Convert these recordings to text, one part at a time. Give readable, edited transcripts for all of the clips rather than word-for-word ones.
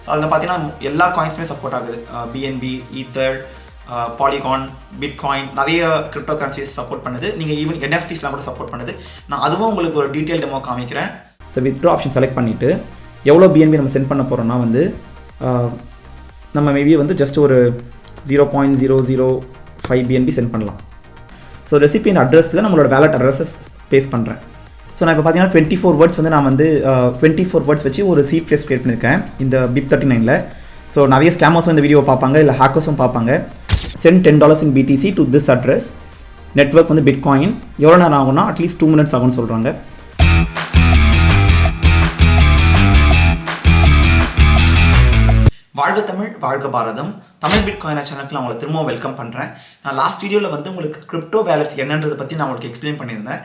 So அதில் பார்த்தீங்கன்னா எல்லா காயின்ஸுமே சப்போர்ட் ஆகுது. பிஎன்பி, ஈத்தர், பாலிகான், பிட்காயின், நிறைய கிரிப்டோ கரன்சிஸ் சப்போர்ட் பண்ணுது. நீங்கள் ஈவன் என்எஃப்டிஸ்லாம் கூட சப்போர்ட் பண்ணுது. நான் அதுவும் உங்களுக்கு ஒரு டீட்டெயில் டெமோ காமிக்கிறேன். ஸோ வித்ட்ரா ஆப்ஷன் செலக்ட் பண்ணிவிட்டு எவ்வளோ பிஎன்பி நம்ம சென்ட் பண்ண போகிறோம்னா வந்து நம்ம மேபி வந்து ஜஸ்ட் ஒரு 0.005 பிஎன்பி சென்ட் பண்ணலாம். ஸோ ரெசிபியன்ட் அட்ரஸில் நம்மளோட வேலட் அட்ரஸை பேஸ்ட் பண்ணுறேன். ஸோ நான் இப்போ பார்த்தீங்கன்னா 24 வேர்ட்ஸ் வந்து நான் வந்து 24 வேர்ட்ஸ் வச்சு ஒரு சீட் ஃப்ரேஸ் கிரியேட் பண்ணியிருக்கேன் இந்த BIP39ல். ஸோ நிறைய ஸ்கேமர்ஸும் இந்த வீடியோ பார்ப்பாங்க, இல்லை ஹேக்கர்ஸும் பார்ப்பாங்க. Send $10 in BTC to this address. Network வந்து பிட்காயின். எவ்வளோ நேரம் ஆகும்னா அட்லீஸ்ட் 2 minutes ஆகும்னு சொல்கிறாங்க. வாழ்க தமிழ், வாழ்க பாரதம். தமிழ் பிட்காயின் சேனலுக்கு நான் உங்களை திரும்ப வெல்கம் பண்ணுறேன். நான் லாஸ்ட் வீடியோவில் வந்து உங்களுக்கு கிரிப்டோ வேலட்ஸ் என்னன்றதை பற்றி நான் உங்களுக்கு எக்ஸ்பிளைன் பண்ணியிருந்தேன்.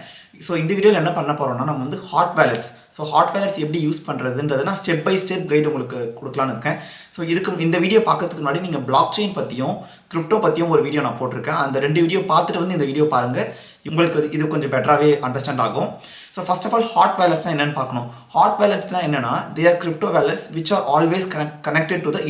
ஸோ இந்த வீடியோவில் என்ன பண்ண போகிறோம்னா நம்ம வந்து hot wallets. So hot wallets எப்படி யூஸ் பண்ணுறதுன்றதை நான் ஸ்டெப் பை ஸ்டெப் கைடு உங்களுக்கு கொடுக்கலான்னு இருக்கேன். ஸோ இந்த வீடியோ பார்க்கறதுக்கு முன்னாடி நீங்கள் பிளாக் செயின் பற்றியும் கிரிப்டோ பற்றியும் ஒரு வீடியோ நான் போட்டிருக்கேன். அந்த 2 வீடியோ பார்த்துட்டு வந்து இந்த வீடியோ பாருங்கள். உங்களுக்கு இது கொஞ்சம் பெட்டராகவே அண்டர்ஸ்டாண்ட் ஆகும். So first of all hot வேலட்ஸ்னால் என்னென்னு பார்க்கணும். ஹாட் வேலட்ஸ்னால் என்னென்னா they are crypto wallets which are always connected to the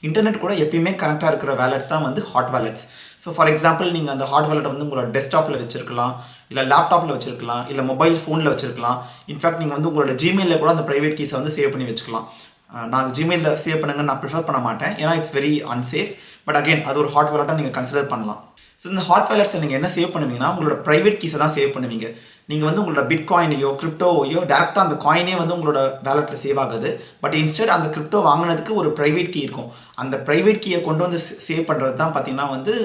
internet கூட எப்பயுமே கனெக்டாக இருக்கிற வேலட்ஸ் தான் வந்து hot wallets. So for example நீங்கள் அந்த ஹாட் வேலட் வந்து உங்களோட டெஸ்க்டாப்பில் வச்சிருக்கலாம், இல்லை லேப்டாப்பில் வச்சிருக்கலாம், இல்லை மொபைல் ஃபோனில் வச்சிருக்கலாம். இன்ஃபேக்ட் நீங்கள் வந்து உங்களோட ஜிமெயிலில் கூட அந்த ப்ரைவேட் கீஸை வந்து சேவ் பண்ணி வச்சுக்கலாம். நான் ஜிமெயிலில் சேவ் பண்ணுங்கன்னு நான் ப்ரிஃபர் பண்ண மாட்டேன், ஏன்னா it's very unsafe. But again அது ஒரு ஹாட் வேலட்டாக நீங்கள் கன்சிடர் பண்ணலாம். ஸோ இந்த ஹாட் வேலட்ஸை நீங்கள் என்ன சேவ் பண்ணுவீங்கன்னா உங்களோட ப்ரைவேட் கீஸை தான் சேவ் பண்ணுவீங்க. நீங்கள் வந்து உங்களோட பிட்காயினையோ கிரிப்டோவையோ டேரெக்டாக அந்த காயினே வந்து உங்களோட வேலட்டில் சேவ் ஆகுது. பட் இன்ஸ்டெட் அந்த கிரிப்டோ வாங்கினதுக்கு ஒரு ப்ரைவேட் கீ இருக்கும். அந்த ப்ரைவேட் கீயை கொண்டு வந்து சேவ் பண்ணுறது தான் பார்த்தீங்கன்னா வந்து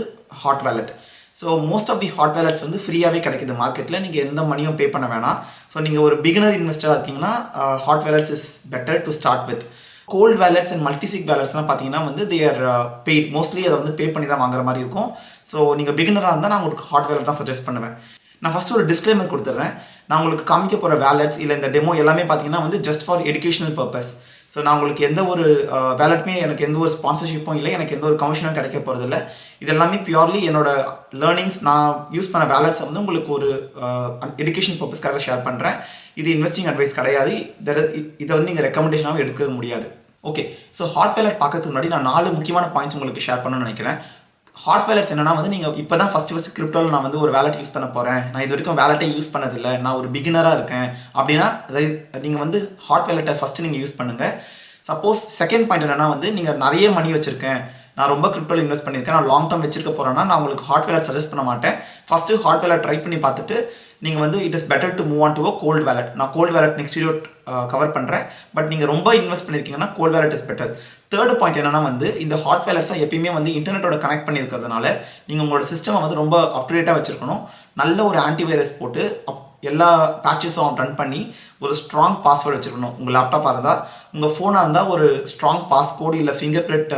hot wallet. So most of the hot wallets வந்து ஃப்ரீயாகவே கிடைக்குது மார்க்கெட்டில். நீங்கள் எந்த மணியும் பே பண்ண வேணாம். ஸோ நீங்கள் ஒரு பிகினர் இன்வெஸ்டராக இருக்கீங்கன்னா hot wallets is better to start with. Cold wallets and multisig வேலட்ஸ்லாம் பார்த்தீங்கன்னா வந்து தே ஆர் பெய்ட். மோஸ்ட்லி அதை வந்து பே பண்ணி தான் வாங்குற மாதிரி இருக்கும். ஸோ நீங்கள் பிகினராக இருந்தால் நான் உங்களுக்கு ஹாட் வேலட் தான் சஜஸ்ட் பண்ணுவேன். நான் ஃபஸ்ட்டு ஒரு டிஸ்க்ளைமர் கொடுத்துட்றேன். நான் உங்களுக்கு காமிக்க போகிற வேலட்ஸ் இல்லை இந்த டெமோ எல்லாமே பார்த்தீங்கன்னா வந்து just for educational purpose. So நான் உங்களுக்கு எந்த ஒரு வேலட்டுமே எனக்கு எந்த ஒரு ஸ்பான்சர்ஷிப்பும் இல்லை, எனக்கு எந்த ஒரு கமிஷனும் கிடைக்க போகிறது இல்லை. இது எல்லாமே பியூர்லி என்னோட லேர்னிங்ஸ். நான் யூஸ் பண்ண வேலட்ஸை வந்து உங்களுக்கு ஒரு எஜுகேஷன் பர்பஸ்க்காக ஷேர் பண்ணுறேன். இது இன்வெஸ்டிங் அட்வைஸ் கிடையாது. இதை வந்து நீங்கள் ரெக்கமெண்டேஷனாகவும் எடுக்க முடியாது. ஓகே, ஸோ ஹாட் வேலட் பார்க்கறதுக்கு முன்னாடி நான் 4 முக்கியமான பாயிண்ட்ஸ் உங்களுக்கு ஷேர் பண்ணணும்னு நினைக்கிறேன். ஹாட் வேலட்ஸ் என்னன்னா வந்து நீங்கள் இப்போ தான் ஃபஸ்ட்டு கிரிப்டோவில் நான் வந்து ஒரு வேலட் யூஸ் பண்ண போகிறேன், நான் இது வரைக்கும் வேலட்டே யூஸ் பண்ணதில்லை, நான் ஒரு பிகினராக இருக்கேன் அப்படின்னா நீங்கள் வந்து ஹாட் வேலட்டை ஃபஸ்ட்டு நீங்கள் யூஸ் பண்ணுங்கள். சப்போஸ் செகண்ட் பாயிண்ட் என்னன்னா வந்து நீங்கள் நிறைய மணி வச்சுருக்கேன், நான் ரொம்ப கிரிப்டோவில் இன்வெஸ்ட் பண்ணியிருக்கேன், நான் லாங் டேர்ம் வச்சிருக்க போகிறேன்னா நான் உங்களுக்கு ஹாட் வேலட் சஜஸ்ட் பண்ண மாட்டேன். ஃபஸ்ட்டு ஹாட் வேலட் ட்ரை பண்ணி பார்த்துட்டு நீங்கள் வந்து it is better to move on to a cold wallet. நான் cold wallet next video cover பண்ணுறேன். பட் நீங்கள் ரொம்ப இன்வெஸ்ட் பண்ணியிருக்கீங்கன்னா cold wallet is better. Third point என்னன்னா வந்து இந்த ஹாட் வேலட்ஸை எப்பயுமே வந்து இன்டர்நெட்டோட கனெக்ட் பண்ணியிருக்கிறதுனால நீங்கள் உங்களோட சிஸ்டமை வந்து ரொம்ப அப்டேட்டாக வச்சுருக்கணும். நல்ல ஒரு ஆன்டிவைரஸ் போட்டு எல்லா பேட்சஸும் ரன் பண்ணி ஒரு ஸ்ட்ராங் பாஸ்வேர்டு வச்சுருக்கணும். உங்கள் லேப்டாப்பாக இருந்தால், உங்கள் ஃபோனாக இருந்தால் ஒரு ஸ்ட்ராங் பாஸ்கோடு இல்லை ஃபிங்கர் பிரிண்ட்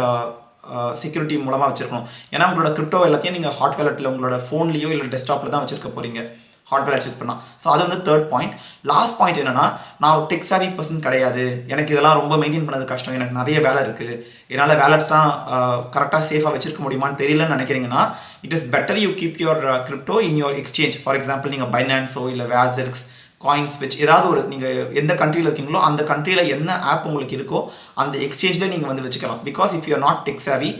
செக்யூரிட்டி மூலமாக வச்சுருக்கணும். ஏன்னா உங்களோட கிரிப்டோ எல்லாத்தையும் நீங்கள் ஹாட் வேலட்டில் உங்களோட ஃபோன்லேயோ இல்லை டெஸ்க்டாப்பில் தான் வச்சுருக்க போகிறீங்க ஹாட் வேலட்ஸ் யூஸ் பண்ணால். ஸோ அது வந்து தேர்ட் பாயிண்ட். லாஸ்ட் பாயிண்ட் என்னன்னா, நான் ஒரு டெக் சாவி பர்சன் கிடையாது, எனக்கு இதெல்லாம் ரொம்ப மெயின்டைன் பண்ணது கஷ்டம், எனக்கு நிறைய வேலை இருக்குது, என்னால் வேலட்ஸ்லாம் கரெக்டாக சேஃபாக வச்சிருக்க முடியுமான்னு தெரியலன்னு நினைக்கிறீங்கன்னா it is better you keep your crypto in your exchange. For example நீங்கள் பைனான்ஸோ இல்லை வேசெக்ஸ், காயின்ஸ் விச் ஏதாவது ஒரு நீங்கள் எந்த கண்ட்ரியில் இருக்கீங்களோ அந்த கண்ட்ரியில் என்ன ஆப் உங்களுக்கு இருக்கோ அந்த எக்ஸ்சேஞ்சில் நீங்கள் வந்து வச்சுக்கலாம். Because if you are not tech சாவி,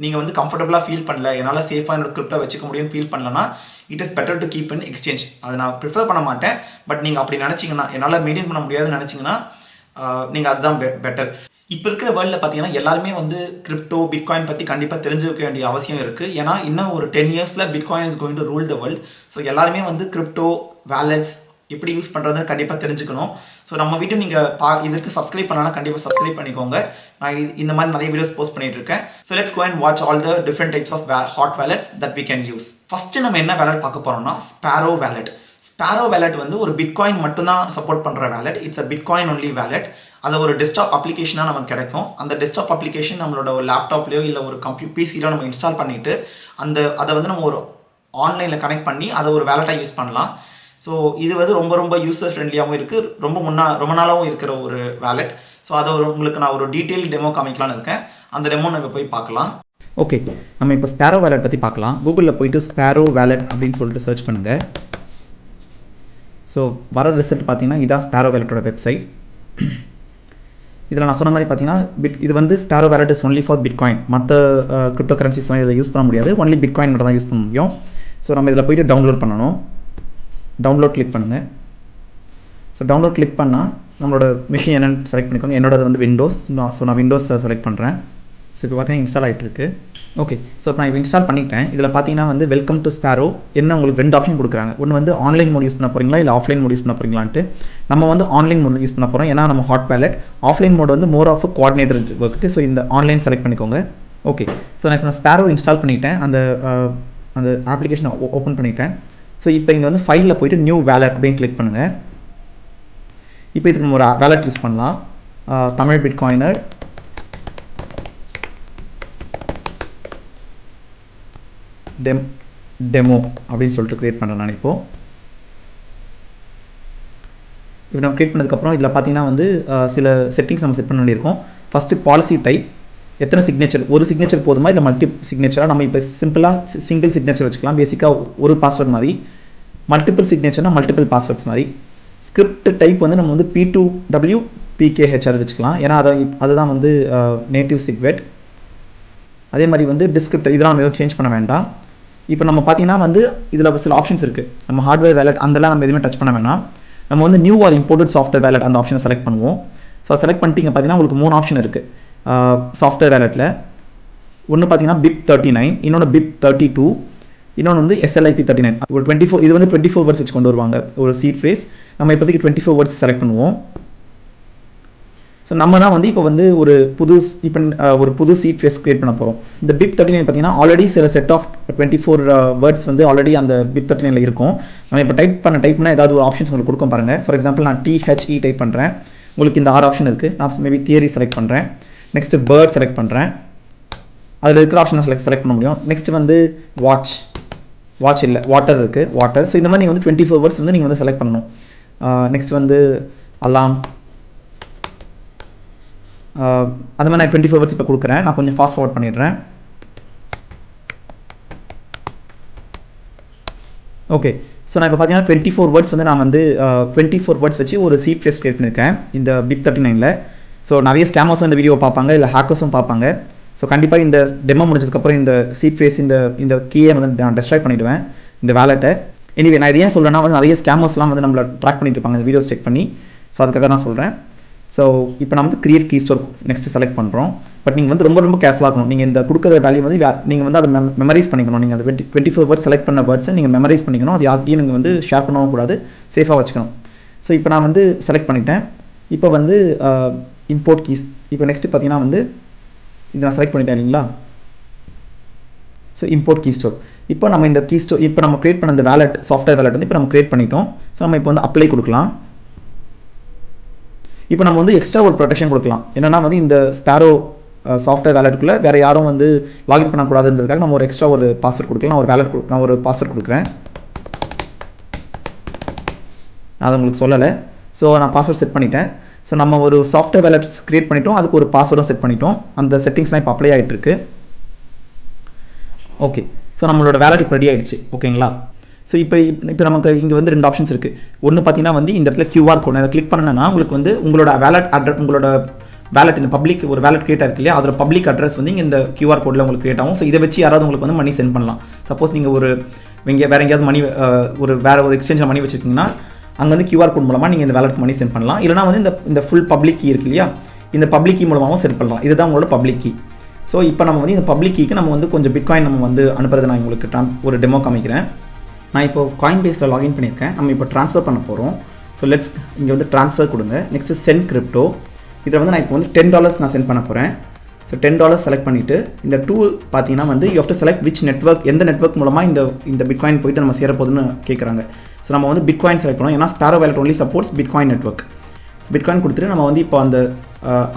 நீங்கள் வந்து கம்ஃபர்டபுளாக ஃபீல் பண்ணல, என்னால் சேஃபாக என்னோட கிரிப்டோ வச்சுக்க முடியும்னு ஃபீல் பண்ணலன்னா it is better to keep in exchange. அதை நான் ப்ரிஃபர் பண்ண மாட்டேன். பட் நீங்கள் அப்படி நினச்சிங்கன்னா, என்னால் மெயின்டைன் பண்ண முடியாதுன்னு நினச்சிங்கன்னா நீங்கள் அதுதான் பெட்டர். இப்போ இருக்கிற வேர்ல்டில் பார்த்தீங்கன்னா எல்லாருமே வந்து கிரிப்டோ பிட்காயின் பற்றி கண்டிப்பாக தெரிஞ்சுக்க வேண்டிய அவசியம் இருக்குது. ஏன்னா இன்னும் ஒரு 10 yearsல bitcoin is going to rule the world. So எல்லாருமே வந்து கிரிப்டோ வேலட்ஸ் எப்படி யூஸ் பண்ணுறதுன்னு கண்டிப்பாக தெரிஞ்சுக்கணும். ஸோ நம்ம வீட்டை நீங்கள் இதற்கு சப்ஸ்கிரைப் பண்ணலாம், கண்டிப்பாக சப்ஸ்கிரைப் பண்ணிக்கோங்க. நான் இந்த மாதிரி நிறைய வீடியோஸ் போஸ்ட் பண்ணிட்டு இருக்கேன். So let's go and watch all the different types of hot wallets that we can use. First நம்ம என்ன வேலட் பார்க்க போகிறோம்னா ஸ்பேரோ வேலட். ஸ்பேரோ வேலட் வந்து ஒரு பிட்காயின் மட்டும்தான் சப்போர்ட் பண்ணுற wallet. It's a bitcoin only wallet. அது ஒரு டெஸ்க்டாப் அப்ளிகேஷனாக நமக்கு கிடைக்கும். அந்த டெஸ்க்டாப் அப்ளிகேஷன் நம்மளோட லேப்டாப்லையோ இல்லை ஒரு பிசியிலோ நம்ம இன்ஸ்டால் பண்ணிவிட்டு அதை வந்து நம்ம ஒரு ஆன்லைனில் கனெக்ட் பண்ணி அதை ஒரு வேலட்டாக யூஸ் பண்ணலாம். ஸோ இது வந்து ரொம்ப ரொம்ப யூசர் ஃப்ரெண்ட்லியாகவும் இருக்குது, ரொம்ப நாளாகவும் இருக்கிற ஒரு வேலட். ஸோ அதை உங்களுக்கு நான் ஒரு டீட்டெயில் டெமோ காமிக்கலான்னு இருக்கேன். அந்த டெமோ நம்ம போய் பார்க்கலாம். ஓகே, நம்ம இப்போ ஸ்பேரோ வேலட் பற்றி பார்க்கலாம். கூகுளில் போயிட்டு ஸ்பேரோ வேலட் அப்படின்னு சொல்லிட்டு சர்ச் பண்ணுங்கள். ஸோ வர ரிசல்ட் பார்த்தீங்கன்னா இதான் ஸ்பேரோ வேலட்டோட வெப்சைட். இதில் நான் சொன்ன மாதிரி பார்த்தீங்கன்னா இது வந்து Sparrow wallet is only for bitcoin. மற்ற கிரிப்டோ கரன்சிஸ்லாம் இதை யூஸ் பண்ண முடியாது. ஒன்லி பிட்காயின் மட்டும் தான் யூஸ் பண்ண முடியும். ஸோ நம்ம இதில் போய்ட்டு டவுன்லோட் பண்ணணும். டவுன்லோட் கிளிக் பண்ணுங்கள். ஸோ டவுன்லோட் கிளிக் பண்ணால் நம்மளோட மிஷின் என்னென்னு செலக்ட் பண்ணிக்கோங்க. என்னோடது வந்து விண்டோஸ். ஸோ நான் விண்டோஸ் செலக்ட் பண்ணுறேன். ஸோ இப்போ பார்த்தீங்கன்னா இன்ஸ்டால் ஆகிட்டு இருக்கு. ஓகே, ஸோ இப்போ நான் இப்போ இன்ஸ்டால் பண்ணிட்டேன். இதில் பார்த்தீங்கன்னா வந்து வெல்கம் டு ஸ்பேரோ என்ன உங்களுக்கு 2 ஆப்ஷன் கொடுக்குறாங்க. ஒன்று வந்து ஆன்லைன் மோட் யூஸ் பண்ண போகிறீங்களா இல்லை ஆஃப்லைன் மோட் யூஸ் பண்ண போகிறீங்களான்ட்டு. நம்ம வந்து ஆன்லைன் மோட் யூஸ் பண்ண போகிறோம். ஏன்னா நம்ம ஹாட் வேலட். ஆஃப்லைன் மோட் வந்து more of coordinator work. So இந்த ஆன்லைன் செலக்ட் பண்ணிக்கோங்க. ஓகே, ஸோ நான் இப்போ நான் ஸ்பேரோ இன்ஸ்டால் பண்ணிட்டேன். அந்த அப்ளிகேஷனை ஓப்பன் பண்ணிட்டேன். ஸோ இப்போ இங்கே வந்து ஃபைலில் போய்ட்டு நியூ வேலட் அப்படின்னு கிளிக் பண்ணுங்கள். இப்போ இதுக்கு நம்ம ஒரு வேலட் யூஸ் பண்ணலாம். தமிழ் பிட்காயினர் டெமோ அப்படின்னு சொல்லிட்டு க்ரியேட் பண்ணுறேன் நான். இப்போ நம்ம க்ரியேட் பண்ணதுக்கப்புறம் இதில் பார்த்தீங்கன்னா வந்து சில செட்டிங்ஸ் நம்ம செட் பண்ண வேண்டியிருக்கும். ஃபஸ்ட்டு பாலிசி டைப், எத்தனை சிக்னேச்சர், ஒரு சிக்னேச்சர் போதுமா இல்லை மல்டி சிக்னேச்சராக. நம்ம இப்போ சிம்பிளாக சிங்கிள் சிக்னேச்சர் வச்சுக்கலாம். பேசிக்காக ஒரு பாஸ்வேர்ட் மாதிரி. மல்டிபிள் சிக்னேச்சர்னால் மல்டிபிள் பாஸ்வேர்ட்ஸ் மாதிரி. ஸ்கிரிப்ட் டைப் வந்து நம்ம வந்து P2W PKH அது வச்சுக்கலாம். ஏன்னா அதுதான் வந்து நேட்டிவ் சிக்வெட். அதே மாதிரி வந்து டிஸ்கிரிப்டர் இதெல்லாம் நம்ம எதுவும் சேஞ்ச் பண்ண வேண்டாம். இப்போ நம்ம பார்த்தீங்கன்னா வந்து இதில் சில ஆப்ஷன்ஸ் இருக்குது. நம்ம ஹார்ட்வேர் வேலட் அதெல்லாம் நம்ம எதுவுமே டச் பண்ண வேணாம். நம்ம வந்து new or imported software wallet அந்த ஆப்ஷனை செலக்ட் பண்ணுவோம். ஸோ செலக்ட் பண்ணிட்டீங்க பார்த்தீங்கன்னா உங்களுக்கு 3 ஆப்ஷன் இருக்குது சாஃப்ட்வேர் வேலட்டில். ஒன்று பார்த்தீங்கன்னா BIP39, இன்னொன்று BIP32, இன்னொன்று வந்து SLIP39. ஒரு 24 இது வந்து 24 வேர்ட்ஸ் வச்சு கொண்டு வருவாங்க ஒரு சீட் ஃப்ரேஸ். நம்ம இப்போதைக்கு 24 வேர்ட்ஸ் செலக்ட் பண்ணுவோம். ஸோ நம்ம தான் வந்து இப்போ வந்து ஒரு புது சீட் ஃபேஸ் கிரியேட் பண்ண போகிறோம். இந்த BIP39 பார்த்தீங்கன்னா ஆல்ரெடி சில செட் ஆஃப் 24 வேர்ட்ஸ் வந்து ஆல்ரெடி அந்த BIP39 இருக்கும். நம்ம இப்போ டைப் பண்ணால் ஏதாவது ஒரு ஆப்ஷன்ஸ் உங்களுக்கு கொடுக்கும் பாருங்கள். ஃபார் எக்ஸாம்பிள் நான் THE டைப் பண்ணுறேன். உங்களுக்கு இந்த 6 ஆப்ஷன் இருக்குது. நான் மேபி தியரி செலக்ட் பண்ணுறேன். நெக்ஸ்ட்டு பேர்ட் செலக்ட் பண்ணுறேன். அதில் இருக்கிற ஆப்ஷனை செலக்ட் பண்ண முடியும். நெக்ஸ்ட் வந்து வாட்ச் இல்லை வாட்டர் இருக்குது, வாட்டர். ஸோ இந்த மாதிரி நீங்கள் வந்து 24 வேர்ட்ஸ் வந்து நீங்கள் வந்து செலக்ட் பண்ணணும். நெக்ஸ்ட் வந்து அலாம், அந்த மாதிரி நான் 24 வேர்ட்ஸ் இப்போ கொடுக்குறேன். நான் கொஞ்சம் ஃபாஸ்ட் ஃபார்வர்ட் பண்ணிடுறேன். ஓகே, ஸோ நான் இப்போ பார்த்தீங்கன்னா 24 வேர்ட்ஸ் வந்து நான் வந்து 24 வேர்ட்ஸ் வச்சு ஒரு சீட் ஃபேஸ் கிரியேட் பண்ணியிருக்கேன் இந்த BIP39ல். ஸோ நிறைய ஸ்கேமர்ஸும் இந்த வீடியோ பார்ப்பாங்க, இல்லை ஹேக்கர்ஸும் பார்ப்பாங்க. ஸோ கண்டிப்பாக இந்த டெமோ முடிஞ்சதுக்கப்புறம் இந்த சீட் ஃபேஸ் இந்த கீயை வந்து நான் டெஸ்ட்ராய் பண்ணிவிடுவேன் இந்த வேலட்டை. எனிவே நான் இது ஏன் சொல்கிறேன்னா வந்து நிறைய ஸ்கேமர்ஸ்லாம் வந்து நம்மளை ட்ராக் பண்ணிட்டு இருப்பாங்க இந்த வீடியோஸ் செக் பண்ணி. ஸோ அதுக்காக தான் சொல்கிறேன். ஸோ இப்போ நம்ம வந்து create key store next select பண்ணுறோம். பட் நீங்கள் வந்து ரொம்ப கேர்ஃபுல்லாக இருக்கணும். நீங்கள் இந்த கொடுக்குற வேல்யூ வந்து நீங்கள் வந்து அதை மெமரைஸ் பண்ணிக்கணும். நீங்கள் அந்த 24 வேர்ட்ஸ் செலக்ட் பண்ண வேர்ட்ஸை நீங்கள் மெமரைஸ் பண்ணிக்கணும். அது யார்கிட்டையும் நீங்கள் வந்து ஷேர் பண்ணவும் கூடாது, சேஃபாக வச்சுக்கணும். ஸோ இப்போ நான் வந்து செலக்ட் பண்ணிட்டேன். இப்போ வந்து இம்போர்ட் கீஸ். இப்போ நெக்ஸ்ட்டு பார்த்தீங்கன்னா வந்து இதை நான் செலக்ட் பண்ணிட்டேன் இல்லைங்களா. So import key store. இப்போ நம்ம இந்த கீ ஸ்டோர் இப்போ நம்ம கிரியேட் பண்ண இந்த வேலட் சாஃப்ட்வேர் வேலட் வந்து இப்போ நம்ம கிரியேட் பண்ணிட்டோம். ஸோ நம்ம இப்போ வந்து அப்ளை கொடுக்கலாம். இப்போ நம்ம வந்து எக்ஸ்ட்ரா ஒரு ப்ரொடெக்ஷன் கொடுக்கலாம். என்னன்னா வந்து இந்த ஸ்பேரோ சாஃப்ட்வேர் வேலட்டுக்குள்ளே வேறு யாரும் வந்து லாகின் பண்ணக்கூடாதுன்றதுக்காக நம்ம ஒரு எக்ஸ்ட்ரா ஒரு பாஸ்வேர்ட் கொடுக்கலாம். நான் ஒரு பாஸ்வேர்ட் கொடுக்குறேன். அது உங்களுக்கு சொல்லலை. ஸோ நான் பாஸ்வேர்ட் செட் பண்ணிட்டேன். ஸோ நம்ம ஒரு சாஃப்ட்வேர் வேலட் கிரியேட் பண்ணிட்டோம். அதுக்கு ஒரு பாஸ்வேர்டும் செட் பண்ணிட்டோம். அந்த செட்டிங்ஸ்லாம் இப்போ அப்ளை ஆகிட்டு இருக்கு. ஓகே, ஸோ நம்மளோட வேலட் இப்போ ரெடி ஆகிடுச்சு. ஓகேங்களா. ஸோ இப்போ நமக்கு இங்கே வந்து 2 ஆப்ஷன்ஸ் இருக்குது. ஒன்று பார்த்தீங்கன்னா வந்து இந்த இடத்துல QR கோட் அதை கிளிக் பண்ணேன்னா உங்களுக்கு வந்து உங்களோட வேலட் இந்த பப்ளிக் ஒரு வேலட் கிரியேட் இருக்கு இல்லையா, அதோட பப்ளிக் அட்ரஸ் வந்து இங்கே இந்த QR கோடில் உங்களுக்கு கிரியேட் ஆகும். ஸோ இதை வச்சு யாராவது உங்களுக்கு வந்து மணி சென்ட் பண்ணலாம். சப்போஸ் நீங்கள் வேறு எங்கேயாவது மணி வேறு ஒரு எக்ஸ்சேஞ்சில் மணி வச்சுருக்கீங்கன்னா அங்கே வந்து QR கோட் மூலமாக நீங்கள் இந்த வேலட் மணி சென்ட் பண்ணலாம். இல்லைனா வந்து இந்த ஃபுல் பப்ளிக் கீ இருக்கு இல்லையா, இந்த பப்ளிக் கீ மூலமாகவும் சென்ட் பண்ணலாம். இதுதான் உங்களோட பப்ளிக் கீ. ஸோ இப்போ நம்ம வந்து இந்த பப்ளிக் கீக்கு நம்ம வந்து கொஞ்சம் பிட்காயின் நம்ம வந்து அனுப்புறது நான் உங்களுக்கு ஒரு டெமோ காமிக்கிறேன். நான் இப்போ காயின் பேஸில் லாகின் பண்ணியிருக்கேன். நம்ம இப்போ ட்ரான்ஸ்ஃபர் பண்ண போகிறோம். ஸோ இங்கே வந்து ட்ரான்ஸ்ஃபர் கொடுங்க. Next send crypto. இதில் வந்து நான் இப்போ வந்து $10 நான் சென்ட் பண்ண போகிறேன். ஸோ $10 செலக்ட் பண்ணிவிட்டு இந்த டூல் பார்த்தீங்கன்னா வந்து you have to select which network, எந்த நெட்வொர்க் மூலமாக இந்த பிட்காயின் போயிட்டு நம்ம சேரப்போகுதுன்னு கேட்குறாங்க. ஸோ நம்ம வந்து பிட்காயின் செலக்ட் பண்ணோம். ஏன்னா Sparrow wallet only supports bitcoin network. So bitcoin கொடுத்துட்டு நம்ம வந்து இப்போ அந்த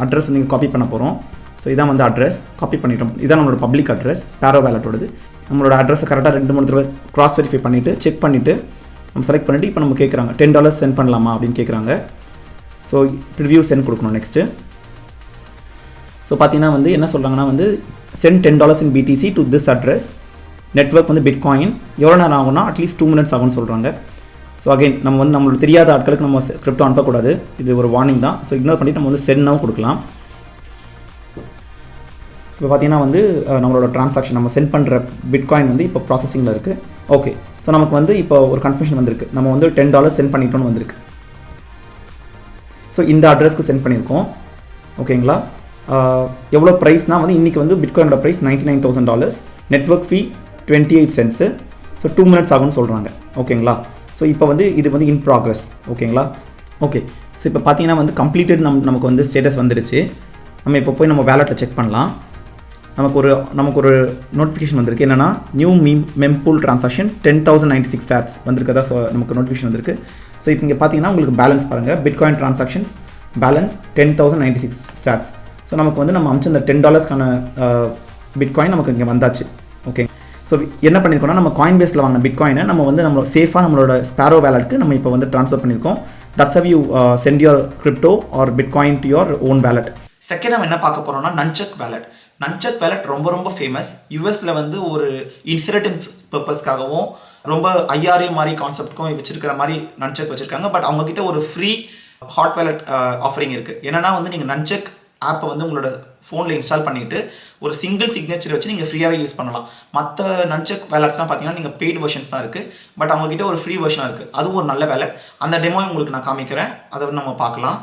அட்ரஸ் வந்து காப்பி பண்ண போகிறோம். ஸோ இதான் வந்து அட்ரஸ் காப்பி பண்ணிட்டோம். இதான் நம்மளோட பப்ளிக் அட்ரஸ் ஸ்பேரோ வேலட்டோடது. நம்மளோட அட்ரஸை கரெக்டாக 2-3 தடவை க்ராஸ் வெரிஃபை பண்ணிவிட்டு செக் பண்ணிவிட்டு நம்ம செலக்ட் பண்ணிவிட்டு இப்போ நம்ம கேட்குறாங்க $10 சென்ட் பண்ணலாமா அப்படின்னு கேட்குறாங்க. ஸோ ப்ரிவ்யூ சென்ட் கொடுக்கணும். நெக்ஸ்ட்டு ஸோ பார்த்தீங்கன்னா வந்து என்ன சொல்கிறாங்கன்னா வந்து send $10 in BTC to this address, network வந்து பிட்காயின், எவ்வளோ நேரம் ஆகும்னா அட்லீஸ்ட் 2 minutes ஆகும்னு சொல்கிறாங்க. ஸோ நம்மளுக்கு தெரியாத ஆட்களுக்கு நம்ம கிரிப்டோ அனுப்பக்கூடாது. இது ஒரு வார்னிங் தான். ஸோ இக்னோர் பண்ணிவிட்டு நம்ம வந்து சென்ட் நவ் கொடுக்கலாம். இப்போ பார்த்தீங்கன்னா வந்து நம்மளோட ட்ரான்சாக்ஷன் நம்ம சென்ட் பண்ணுற பிட்காயின் வந்து இப்போ ப்ராசஸிங்கில் இருக்குது. ஓகே, ஸோ நமக்கு வந்து இப்போ ஒரு கன்ஃபர்மேஷன் வந்திருக்கு. நம்ம வந்து $10 சென்ட் பண்ணிட்டோன்னு வந்திருக்கு. ஸோ இந்த அட்ரஸ்க்கு சென்ட் பண்ணியிருக்கோம். ஓகேங்களா, எவ்வளோ ப்ரைஸ்னால் வந்து இன்றைக்கி வந்து பிட்காயினோட ப்ரைஸ் $99,000, நெட்வொர்க் ஃபீ 28 cents. ஸோ 2 minutes ஆகும்னு சொல்கிறாங்க. ஓகேங்களா, ஸோ இப்போ வந்து இது வந்து இன் ப்ராக்ரஸ். ஓகேங்களா, ஓகே. ஸோ இப்போ பார்த்தீங்கன்னா வந்து கம்ப்ளீட்டட் நமக்கு வந்து ஸ்டேட்டஸ் வந்துடுச்சு. நம்ம இப்போ போய் நம்ம வேலெட்டில் செக் பண்ணலாம். நமக்கு ஒரு நோட்டிஃபிகேஷன் வந்திருக்கு. என்னென்னா நியூ மெம்பூல் ட்ரான்சாக்ஷன் 10,096 sats வந்திருக்கதா. ஸோ நமக்கு நோட்டிஃபிகேஷன் வந்திருக்கு. ஸோ இப்போ இங்கே பார்த்தீங்கன்னா உங்களுக்கு பேலன்ஸ் பாருங்கள், bitcoin transactions balance 10,096 sats. So நமக்கு வந்து நம்ம அமிச்ச இந்த $10 பிட்காயின் நமக்கு இங்கே வந்தாச்சு. ஓகே, ஸோ என்ன பண்ணியிருக்கோம்னா நம்ம காயின் பேஸில் வாங்கின பிட்காயினை நம்ம வந்து நம்மளோட சேஃபாக நம்மளோட ஸ்பேரோ வேலெட்டுக்கு நம்ம இப்போ வந்து ட்ரான்ஸ்ஃபர் பண்ணியிருக்கோம். That's how you send your crypto or bitcoin to your own wallet. Second நம்ம என்ன பார்க்க போகிறோம்னா நன்சக் வேலெட். நன்சக் வேலெட் ரொம்ப ரொம்ப ஃபேமஸ். யூஎஸில் வந்து ஒரு இன்ஹெரிட்டன்ஸ் பர்பஸ்க்காகவும் ரொம்ப ஐஆர்ஏ மாதிரி கான்செப்ட்க்கும் வச்சிருக்கிற மாதிரி நன்சக் வச்சுருக்காங்க. பட் அவங்கக்கிட்ட ஒரு ஃப்ரீ ஹாட் வேலெட் ஆஃபரிங் இருக்குது. என்னன்னா வந்து நீங்கள் நன்சக் ஆப்பை வந்து உங்களோட ஃபோனில் இன்ஸ்டால் பண்ணிவிட்டு ஒரு சிங்கிள் சிக்னேச்சர் வச்சு நீங்கள் ஃப்ரீயாகவே யூஸ் பண்ணலாம். மற்ற நன்சக் வேலெட்ஸ்லாம் பார்த்தீங்கன்னா நீங்கள் பெய்டு வெர்ஷன்ஸ் தான் இருக்குது. பட் அவங்கக்கிட்ட ஒரு ஃப்ரீ வெர்ஷனாக இருக்குது. அதுவும் ஒரு நல்ல வேலெட். அந்த டெமோ உங்களுக்கு நான் காமிக்கிறேன், அதை வந்து நம்ம பார்க்கலாம்.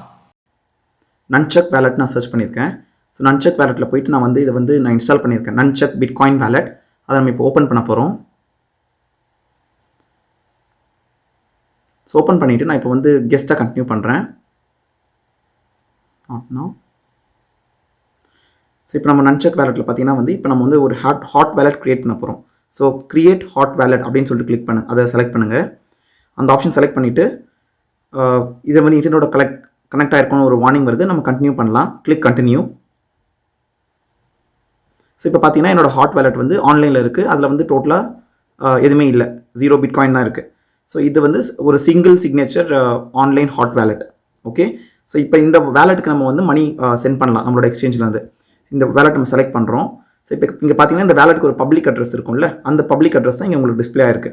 நன்சக் வேலெட் நான் சர்ச் பண்ணியிருக்கேன். ஸோ நன்சக் வேலெட்டில் போயிட்டு நான் வந்து இதை வந்து நான் இன்ஸ்டால் பண்ணியிருக்கேன். நன்சக் பிட்காயின் வேலெட். அதை நம்ம இப்போ ஓப்பன் பண்ண போகிறோம். ஸோ ஓப்பன் பண்ணிவிட்டு நான் இப்போ வந்து கெஸ்ட்டாக கண்டினியூ பண்ணுறேன். ஸோ இப்போ நம்ம நன்சக் வேலெட்டில் பார்த்தீங்கன்னா வந்து இப்போ நம்ம வந்து ஒரு ஹாட் வேலெட் க்ரியேட் பண்ண போகிறோம். ஸோ க்ரியேட் ஹாட் வேலெட் அப்படின்னு சொல்லிட்டு கிளிக் பண்ணு, அதை செலக்ட் பண்ணுங்கள். அந்த ஆப்ஷன் செலக்ட் பண்ணிவிட்டு இதை வந்து இன்டர்நெட்டோட கனெக்ட் ஆகிருக்கணும் ஒரு வார்னிங் வருது. நம்ம கண்டினியூ பண்ணலாம். Click continue. ஸோ இப்போ பார்த்தீங்கன்னா என்னோடய ஹாட் வேலெட் வந்து ஆன்லைனில் இருக்குது. அதில் வந்து டோட்டலாக எதுவுமே இல்லை, 0 பிட்காயின் தான் இருக்குது. ஸோ இது வந்து ஒரு single signature online hot wallet. Okay, so இப்போ இந்த வேலெட்டுக்கு நம்ம வந்து மணி சென்ட் பண்ணலாம் நம்மளோட எக்ஸ்சேஞ்சிலேருந்து. இந்த வேலெட் நம்ம செலக்ட் பண்ணுறோம். ஸோ இப்போ இங்கே பார்த்தீங்கன்னா இந்த வேலெட்டுக்கு ஒரு பப்ளிக் அட்ரஸ் இருக்கும்ல, அந்த பப்ளிக் அட்ரஸ் தான் இங்கே உங்களுக்கு டிஸ்பிளே ஆயிருக்கு.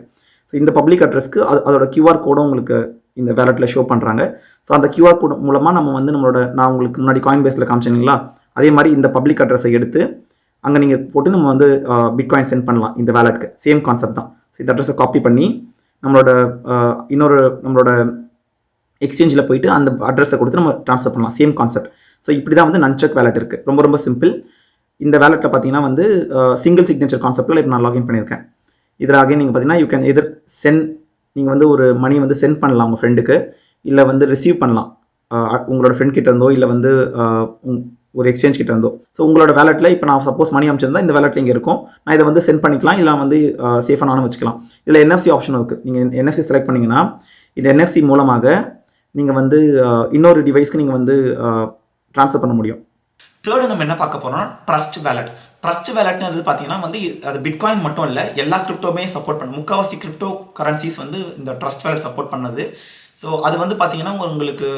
ஸோ இந்த பப்ளிக் அட்ரஸ்க்கு அதோட கியூஆர் கோடும் உங்களுக்கு இந்த வேலெட்டில் ஷோ பண்ணுறாங்க. ஸோ அந்த கியூஆர் கோட் மூலமாக நம்ம வந்து நான் உங்களுக்கு முன்னாடி காயின் பேஸில் காமிச்சேங்களா, அதே மாதிரி இந்த பப்ளிக் அட்ரஸை எடுத்து அங்கே நீங்கள் போட்டு நம்ம வந்து பிட்காயின் சென்ட் பண்ணலாம் இந்த வேலெட்டுக்கு. சேம் கான்செப்ட் தான். ஸோ இந்த அட்ரஸை காப்பி பண்ணி நம்மளோட எக்ஸ்சேஞ்சில் போயிட்டு அந்த அட்ரஸை கொடுத்து நம்ம ட்ரான்ஸ்ஃபர் பண்ணலாம். Same concept. ஸோ இப்படி தான் வந்து நன்சக் வேலெட் இருக்குது. ரொம்ப ரொம்ப சிம்பிள். இந்த வேலெட்டில் பார்த்தீங்கன்னா வந்து சிங்கிள் சிக்னேச்சர் கான்செப்ட்டில் இப்போ நான் லாகின் பண்ணியிருக்கேன். இதில் ஆகே நீங்கள் பார்த்தீங்கன்னா யூ கேன் எதர் சென்ட், நீங்கள் வந்து ஒரு மணி வந்து சென்ட் பண்ணலாம் உங்கள் ஃப்ரெண்டுக்கு, இல்லை வந்து ரிசீவ் பண்ணலாம் உங்களோட ஃப்ரெண்ட் கிட்ட இருந்தோ, இல்லை வந்து ஒரு எக்ஸ்சேஞ்ச் கிட்ட இருந்தோ. ஸோ உங்களோட வேலெட்டில் இப்போ நான் சப்போஸ் மணி அமைச்சிருந்தா இந்த வேலெட்டில் இங்கே இருக்கும். நான் இதை வந்து சென்ட் பண்ணிக்கலாம், இல்லை வந்து சேஃபாக நானும் வச்சுக்கலாம். இதில் என்எஃப்சி ஆப்ஷனும் இருக்குது. நீங்கள் என்எஃப்சி செலக்ட் பண்ணிங்கன்னா இந்த என்எஃப்சி மூலமாக நீங்கள் வந்து இன்னொரு டிவைஸ்க்கு நீங்கள் வந்து ட்ரான்ஸ்ஃபர் பண்ண முடியும். தேர்டு நம்ம என்ன பார்க்க போகிறோம்னா ட்ரஸ்ட் வேலெட். ட்ரஸ்ட் வேலெட்னு பார்த்தீங்கன்னா வந்து அது பிட்காயின் மட்டும் இல்லை, எல்லா கிரிப்டோமே சப்போர்ட் பண்ணு. முக்கால்வாசி கிரிப்டோ கரன்சிஸ் வந்து இந்த ட்ரஸ்ட் வேலெட் சப்போர்ட் பண்ணது. ஸோ அது வந்து பார்த்தீங்கன்னா உங்களுக்கு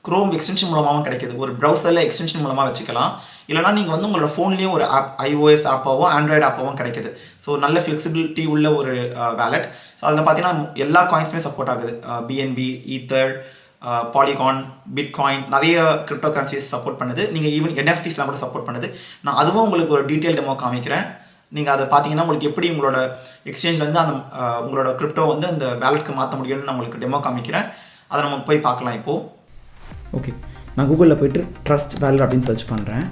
க்ரோம் எக்ஸ்டென்ஷன் மூலமாகவும் கிடைக்கிது. ஒரு ப்ரௌசரில் எக்ஸ்டென்ஷன் மூலமாக வச்சுக்கலாம். இல்லைனா நீங்கள் வந்து உங்களோட ஃபோன்லேயும் ஒரு ஆப், iOS ஆப்பாகவும் ஆண்ட்ராய்டு ஆப்பாகவும் கிடைக்கிது. ஸோ நல்ல ஃப்ளெக்சிபிலிட்டி உள்ள ஒரு வேலெட். ஸோ அதில் பார்த்தீங்கன்னா எல்லா காயின்ஸுமே சப்போர்ட் ஆகுது. BNB, ஈத்தர், பாலிகான், பிட்காயின், நிறைய கிரிப்டோ கரன்சிஸ் சப்போர்ட் பண்ணுது. நீங்கள் ஈவன் NFTஸ்லாம் கூட சப்போர்ட் பண்ணுது. நான் அதுவும் உங்களுக்கு ஒரு டீட்டெயில் டெமோ காமிக்கிறேன். நீங்கள் அதை பார்த்தீங்கன்னா உங்களுக்கு எப்படி உங்களோட எக்ஸ்சேஞ்சிலேருந்து அந்த உங்களோட கிரிப்டோ வந்து அந்த வேலெட்டுக்கு மாற்ற முடியும்னு நான் உங்களுக்கு டெமோ காமிக்கிறேன். அதை நம்ம போய் பார்க்கலாம் இப்போது. ஓகே, நான் கூகுளில் போய்ட்டு ட்ரஸ்ட் வேலெட் அப்படின்னு சர்ச் பண்ணுறேன்.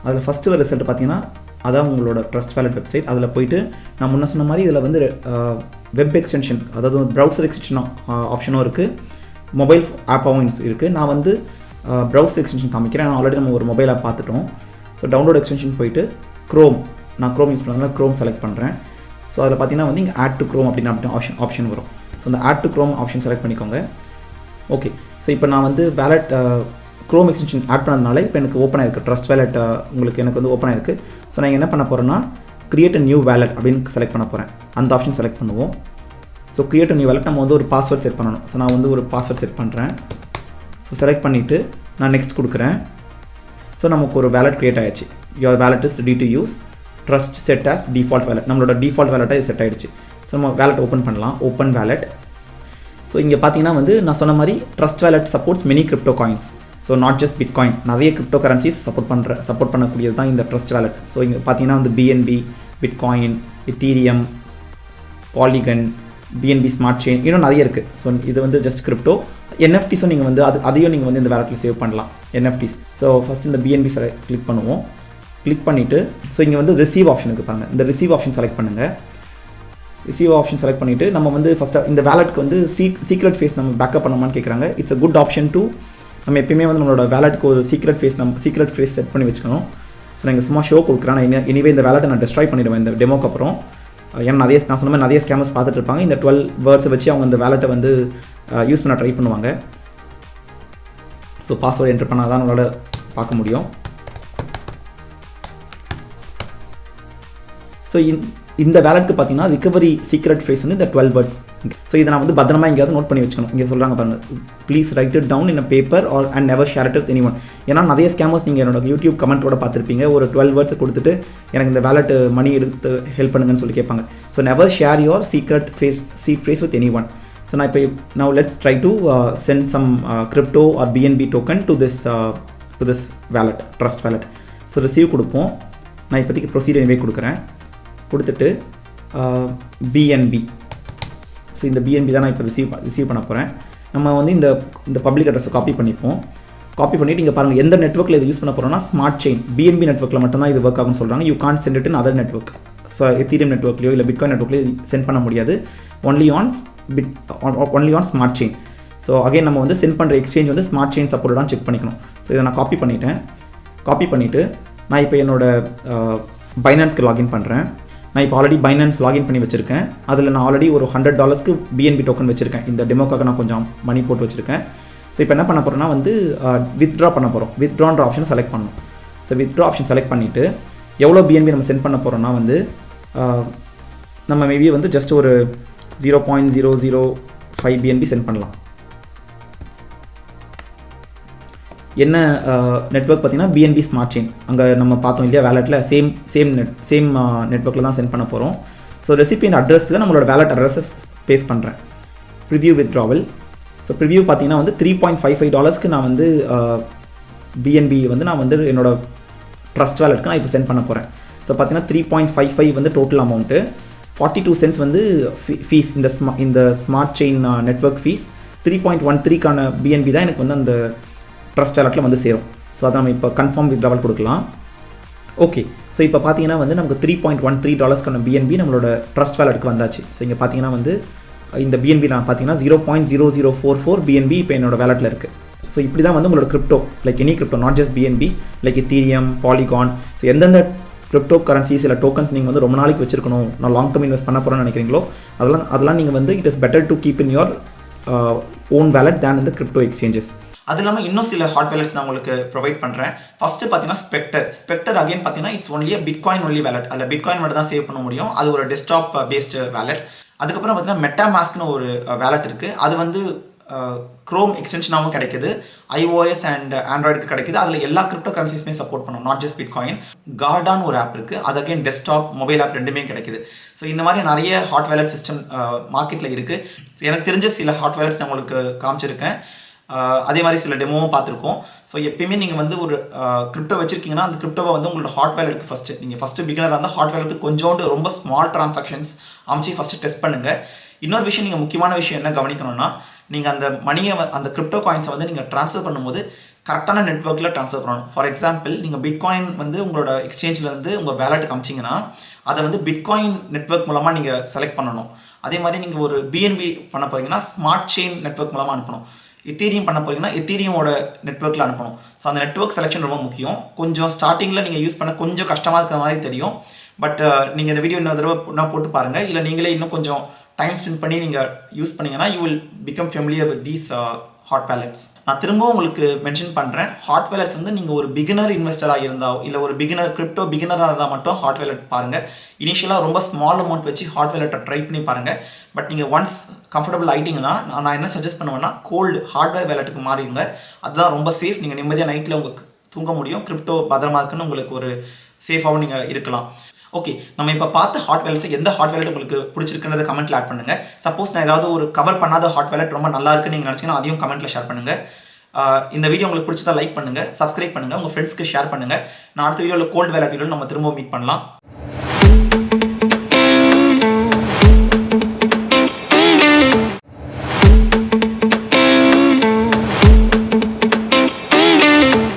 அதில் ஃபஸ்ட்டு வர ரிசல்ட் பார்த்தீங்கன்னா அதான் உங்களோட ட்ரஸ்ட் வேலெட் வெப்சைட். அதில் போய்ட்டு நான் முன்ன சொன்ன மாதிரி இதில் வந்து வெப் எக்ஸ்டென்ஷன், அதாவது ப்ரௌசர் எக்ஸ்டென்ஷன் ஆப்ஷனும் இருக்குது, மொபைல் ஆப்பாகவும் இருக்குது. நான் வந்து ப்ரௌசர் எக்ஸ்டென்ஷன் காமிக்கிறேன். ஆல்ரெடி நம்ம ஒரு மொபைல் ஆப் பார்த்துட்டோம். ஸோ டவுன்லோட் எக்ஸ்டென்ஷன் போய்ட்டு க்ரோம், நான் க்ரோம் யூஸ் பண்ணுறதுனால க்ரோம் செலக்ட் பண்ணுறேன். ஸோ அதில் பார்த்தீங்கன்னா வந்து இங்கே ஆட் டு க்ரோம் அப்படின்னு ஆப்ஷன் வரும். ஸோ அந்த add to Chrome option select பண்ணிக்கோங்க. ஓகே, ஸோ இப்போ நான் வந்து வேலெட் க்ரோம் எக்ஸ்டென்ஷன் ஆட் பண்ணதுனால இப்போ எனக்கு ஓப்பன் ஆயிருக்கு. ட்ரஸ்ட் வேலெட் எனக்கு வந்து ஓப்பன் ஆயிருக்கு. ஸோ நான் என்ன பண்ண போகிறேன்னா கிரியேட் அ நியூ வேலெட் அப்படின்னு செலக்ட் பண்ண போகிறேன். அந்த ஆப்ஷன் செலக்ட் பண்ணுவோம். So create a new wallet நம்ம வந்து ஒரு பாஸ்வேர்ட் செட் பண்ணணும். ஸோ நான் வந்து ஒரு பாஸ்வேர்ட் செட் பண்ணுறேன். ஸோ செலக்ட் பண்ணிவிட்டு நான் நெக்ஸ்ட் கொடுக்குறேன். ஸோ நமக்கு ஒரு வேலெட் க்ரியேட் ஆகிடுச்சு. Your wallet is ready to use, trust set as default wallet. நம்மளோட டிஃபால்ட் வேலெட்டாக இது செட் ஆகிடுச்சு. ஸோ நம்ம வேலெட் ஓப்பன் பண்ணலாம். Open wallet. ஸோ இங்கே பார்த்தீங்கன்னா வந்து நான் சொன்ன மாதிரி trust wallet supports many crypto coins. So not just bitcoin, நிறைய கிரிப்டோ கரன்சிஸ் சப்போர்ட் பண்ணக்கூடியது தான் இந்த ட்ரஸ்ட் வேலட். ஸோ இங்கே பார்த்தீங்கன்னா வந்து BNB, bitcoin, ethereum, Polygon, BNB smart chain, இன்னும் நிறைய இருக்குது. ஸோ இது வந்து ஜஸ்ட் கிரிப்டோ. என்எஃப்டிஸும் நீங்கள் வந்து அதையும் நீங்கள் வந்து இந்த வேலட்டில் சேவ் பண்ணலாம், என்எஃப்டிஸ். ஸோ ஃபஸ்ட் இந்த பிஎன்பி கிளிக் பண்ணுவோம். கிளிக் பண்ணிவிட்டு ஸோ இங்கே வந்து ரிசீவ் ஆப்ஷனுக்கு பாருங்கள், இந்த ரிசீவ் ஆப்ஷன் செலக்ட் பண்ணுங்கள். ரிசீவ் ஆப்ஷன் செலக்ட் பண்ணிவிட்டு நம்ம வந்து ஃபஸ்ட்டாக இந்த வேலட்டுக்கு வந்து சீக்ரெட் ஃபேஸ் நம்ம பேக்கப் பண்ணோமான்னு கேட்குறாங்க. It's a good option too. நம்ம எப்பயுமே வந்து நம்மளோட வேலட்டுக்கு ஒரு சீக்ரெட் ஃபேஸ் செட் பண்ணி வச்சுக்கணும். ஸோ நான் இங்கே சும்மா ஷோ கொடுக்குறேன். நான் எனிவே இந்த வேலட்டை நான் டெஸ்ட்ராய் பண்ணிடுவேன் இந்த டெமோக்கு அப்புறம். ஏன்னா நான் சொன்ன மாதிரி நிறைய ஸ்கேமர்ஸ் பார்த்துட்டு இருப்பாங்க. இந்த 12 வேர்ட்ஸை வச்சு அவங்க இந்த வேலட்டை வந்து யூஸ் பண்ண ட்ரை பண்ணுவாங்க. ஸோ பாஸ்வேர்டு என்டர் பண்ணால் தான் நம்மளால் பார்க்க முடியும். ஸோ இந்த வேலட்டுக்கு பார்த்தீங்கன்னா ரிகவரி சீக்ரெட் ஃபேஸ் வந்து இந்த 12 வேர்ட்ஸ். ஸோ இதை நான் வந்து பத்திரமா எங்கேயாவது நோட் பண்ணி வச்சுக்கணும். இங்கே சொல்கிறாங்க பாருங்கள், please write it down in a paper or and never share it with anyone. ஏன்னா நிறைய ஸ்கேமர்ஸ் நீங்கள் என்னோட யூடியூப் கமெண்ட்டோட பார்த்துருப்பீங்க. ஒரு 12 வேர்ட்ஸை கொடுத்துட்டு எனக்கு இந்த வேலட் மணி எடுத்து ஹெல்ப் பண்ணுங்கன்னு சொல்லி கேட்பாங்க. So never share your secret phrase with anyone. So நான் இப்போ now let's try to send some crypto or BNB token to this wallet, trust wallet. So receive கொடுப்போம். நான் இப்போதைக்கு ப்ரொசீட் எனிவே கொடுக்குறேன். கொடுத்துட்டு பிஎன்பி. ஸோ இந்த பிஎன்பி தான் நான் இப்போ ரிசீவ் பண்ண போகிறேன். நம்ம வந்து இந்த பப்ளிக் அட்ரஸை காப்பி பண்ணிப்போம். காப்பி பண்ணிவிட்டு இங்கே பாருங்கள், எந்த நெட்வொர்க்கில் இது யூஸ் பண்ண போகிறோம்னா ஸ்மார்ட் செயின் பிஎன்பி நெட்வொர்க்கில் மட்டும்தான் இது ஒர்க் ஆகும்னு சொல்கிறாங்க. You can't send it in other network. So Ethereum நெட்வொர்க்லையோ இல்லை பிட்காயின் நெட்வொர்க்லையோ சென்ட் பண்ண முடியாது. Only on smart chain. So again நம்ம வந்து சென்ட் பண்ணுற எக்ஸ்சேஞ்ச் வந்து ஸ்மார்ட் செயின் சப்போர்ட்டான்னு செக் பண்ணிக்கணும். ஸோ இதை நான் காப்பி பண்ணிவிட்டு நான் இப்போ என்னோட பைனான்ஸ்க்கு லாகின் பண்ணுறேன். நான் இப்போ ஆல்ரெடி பைனான்ஸ் லாகின் பண்ணி வச்சுருக்கேன். அதில் நான் ஆல்ரெடி ஒரு $100 பிஎன்பி டோக்கன் வச்சுருக்கேன். இந்த டெமோக்காக நான் கொஞ்சம் மணி போட்டு வச்சுருக்கேன். ஸோ இப்போ என்ன பண்ண போகிறோன்னா வந்து வித்ட்ரா பண்ண போகிறோம். வித்ட்ரான்ற ஆப்ஷன் செலக்ட் பண்ணணும். ஸோ வித்ட்ரா ஆப்ஷன் செலக்ட் பண்ணிவிட்டு எவ்வளோ பிஎன்பி நம்ம சென்ட் பண்ண போகிறோன்னா வந்து நம்ம மேபி வந்து ஜஸ்ட் ஒரு 0.005 பிஎன்பி சென்ட் பண்ணலாம். என்ன நெட்வொர்க் பார்த்தீங்கன்னா பிஎன்பி ஸ்மார்ட் செயின். அங்கே நம்ம பார்த்தோம் இல்லையா வேலட்டில் சேம் நெட்வொர்க்கில் தான் சென்ட் பண்ண போகிறோம். ஸோ ரெசிபியன்ட் அட்ரஸில் நம்மளோட வேலட் அட்ரஸஸ் பேஸ்ட் பண்ணுறேன். Preview withdrawal. ஸோ ப்ரிவ்யூ பார்த்தீங்கன்னா வந்து $3.55 நான் வந்து பிஎன்பி வந்து நான் வந்து என்னோட ட்ரஸ்ட் வேலட்டுக்கு நான் இப்போ சென்ட் பண்ண போகிறேன். ஸோ பார்த்தீங்கன்னா 3.55 வந்து டோட்டல் அமௌண்ட்டு. 42 cents வந்து ஃபீஸ், இந்த ஸ்மார்ட் செயின் நெட்வொர்க் ஃபீஸ். 3.13க்கான பிஎன்பி தான் எனக்கு வந்து அந்த ட்ரஸ்ட் வேலட்டில் வந்து சேரும். ஸோ அதை நம்ம இப்போ கன்ஃபார்ம் வித்ட்ராவல் கொடுக்கலாம். ஓகே. ஸோ இப்போ பார்த்தீங்கன்னா வந்து நமக்கு $3.13க்கான பிஎன்பி நம்மளோட ட்ரஸ்ட் வேலட்டுக்கு வந்தாச்சு. ஸோ இங்கே பார்த்தீங்கன்னா வந்து இந்த பிஎன்பி நான் பார்த்தீங்கன்னா 0.0044 பிஎன்பி இப்போ என்னோட வேலட்டில் இருக்குது. ஸோ இப்படி தான் வந்து உங்களோட crypto, like any crypto, not just BNB, like ethereum, Polygon, so எந்தெந்த கிரிப்டோ கரன்சிஸ் இல்லை டோக்கன்ஸ் நீங்கள் வந்து ரொம்ப நாளைக்கு வச்சிருக்கணும், நான் லாங் டர்ம் இன்வெஸ்ட் பண்ண போகிறேன்னு நினைக்கிறீங்களோ அதெல்லாம் நீங்கள் வந்து it is better to keep in your own wallet than இந்த கிரிப்டோ எக்ஸ்சேஞ்சஸ். அது இல்லாமல் இன்னும் சில ஹாட் வேலட்ஸ் நான் உங்களுக்கு ப்ரொவைட் பண்ணுறேன். ஃபஸ்ட்டு பார்த்தீங்கன்னா ஸ்பெக்டர் அகைன் பார்த்தீங்கன்னா it's only bitcoin only wallet. அதில் பிட்காயின் மட்டும் தான் சேவ் பண்ண முடியும். அது ஒரு டெஸ்க்டாப் பேஸ்டு வேலட். அதுக்கப்புறம் பார்த்தீங்கன்னா மெட்டாமாஸ்க்னு ஒரு வேலட் இருக்குது. அது வந்து க்ரோம் எக்ஸ்டென்ஷனாகவும் கிடைக்குது, iOS அண்ட் ஆண்ட்ராய்டுக்கு கிடைக்குது. அதில் எல்லா கிரிப்டோ கரன்சிஸுமே சப்போர்ட் பண்ணும், நாட் ஜஸ்ட் பிட்காயின். கார்டான்னு ஒரு ஆப் இருக்குது, அது அகைன் டெஸ்க்டாப் மொபைல் ஆப் ரெண்டுமே கிடைக்குது. ஸோ இந்த மாதிரி நிறைய ஹாட் வேலட் சிஸ்டம் மார்க்கெட்டில் இருக்குது. ஸோ எனக்கு தெரிஞ்ச சில ஹாட் வேலட்ஸ் நான் உங்களுக்கு காமிச்சிருக்கேன். அதே மாதிரி சில டெமோவும் பார்த்துருக்கோம். ஸோ எப்பயுமே நீங்கள் வந்து ஒரு கிரிப்டோ வச்சிருக்கீங்கன்னா அந்த கிரிப்டோவை வந்து உங்களோட ஹாட் வேலட்டுக்கு ஃபஸ்ட்டு பிகினராக இருந்தால் ஹாட் வேலட்டுக்கு கொஞ்சோண்டு ரொம்ப ஸ்மால் ட்ரான்சாக்ஷன்ஸ் அமைச்சு ஃபஸ்ட்டு டெஸ்ட் பண்ணுங்கள். இன்னொரு விஷயம், நீங்கள் முக்கியமான விஷயம் என்ன கவனிக்கணும்னா, நீங்கள் அந்த மணியை அந்த கிரிப்டோ காயின்ஸை வந்து நீங்கள் ட்ரான்ஸ்ஃபர் பண்ணும்போது கரெக்டான நெட்வொர்க்கில் ட்ரான்ஸ்ஃபர் பண்ணணும். ஃபார் எக்ஸாம்பிள், நீங்கள் பிட்காயின் வந்து உங்களோட எக்ஸ்சேஞ்சில் வந்து உங்கள் வேலட்டுக்கு அமிச்சிங்கன்னா அதை வந்து பிட்காயின் நெட்வொர்க் மூலமாக நீங்கள் செலக்ட் பண்ணணும். அதே மாதிரி நீங்கள் ஒரு பிஎன்பி பண்ண போகிறீங்கன்னா ஸ்மார்ட் செயின் நெட்வொர்க் மூலமாக அனுப்பணும். எத்தீரியம் பண்ண போகிறீங்கன்னா எத்தீரியமோட நெட்வொர்க்கில் அனுப்பணும். ஸோ அந்த நெட்வொர்க் செலெக்ஷன் ரொம்ப முக்கியம். கொஞ்சம் ஸ்டார்டிங்கில் நீங்கள் யூஸ் பண்ண கொஞ்சம் கஷ்டமாக இருக்கிற மாதிரி தெரியும். பட் நீங்கள் இந்த வீடியோ இன்னொரு தடவை போட்டு பாருங்கள். இல்லை நீங்களே இன்னும் கொஞ்சம் டைம் ஸ்பெண்ட் பண்ணி நீங்கள் யூஸ் பண்ணிங்கன்னா you will become familiar with these hot wallets. நான் திரும்பவும் உங்களுக்கு மென்ஷன் பண்ணுறேன், ஹாட் வேலட்ஸ் வந்து நீங்கள் ஒரு பிகினர் இன்வெஸ்டராக இருந்தால் இல்லை ஒரு கிரிப்டோ பிகினராக இருந்தால் மட்டும் ஹாட் வேலட் பாருங்கள். இனிஷியலாக ரொம்ப ஸ்மால் அமௌண்ட் வச்சு ஹாட் வேலட்டை ட்ரை பண்ணி பாருங்கள். பட் நீங்கள் ஒன்ஸ் கம்ஃபர்டபுள் ஆகிட்டிங்கன்னா நான் என்ன சஜஸ்ட் பண்ணுவேன்னா கோல்டு ஹார்ட்வேர் வேலட்டுக்கு மாறிடுங்க. அதுதான் ரொம்ப சேஃப். நீங்கள் நிம்மதியாக நைட்டில் உங்களுக்கு தூங்க முடியும். கிரிப்டோ பத்திரமா இருக்குன்னு உங்களுக்கு ஒரு சேஃபாகவும் நீங்கள் இருக்கலாம். ஓகே, நம்ம இப்போ பார்த்த ஹாட் வேலட்ஸ் எந்த ஹாட் வேலட் உங்களுக்கு பிடிச்சிருக்குன்றதை கமெண்ட்டில் ஆட் பண்ணுங்கள். சப்போஸ் நான் ஏதாவது ஒரு கவர் பண்ணாத ஹாட் வேலட் ரொம்ப நல்லா இருக்குன்னு நீங்கள் நினச்சிங்கன்னா அதையும் கமெண்ட்டில் ஷேர் பண்ணுங்கள். இந்த வீடியோ உங்களுக்கு பிடிச்சதா லைக் பண்ணுங்கள், சப்ஸ்கிரைப் பண்ணுங்கள், உங்கள் ஃப்ரெண்ட்ஸ்க்கு ஷேர் பண்ணுங்கள். நான் அடுத்த வீடியோவில் கோல்டு வேலட் வீடியோவில் நம்ம திரும்ப மீட் பண்ணலாம்.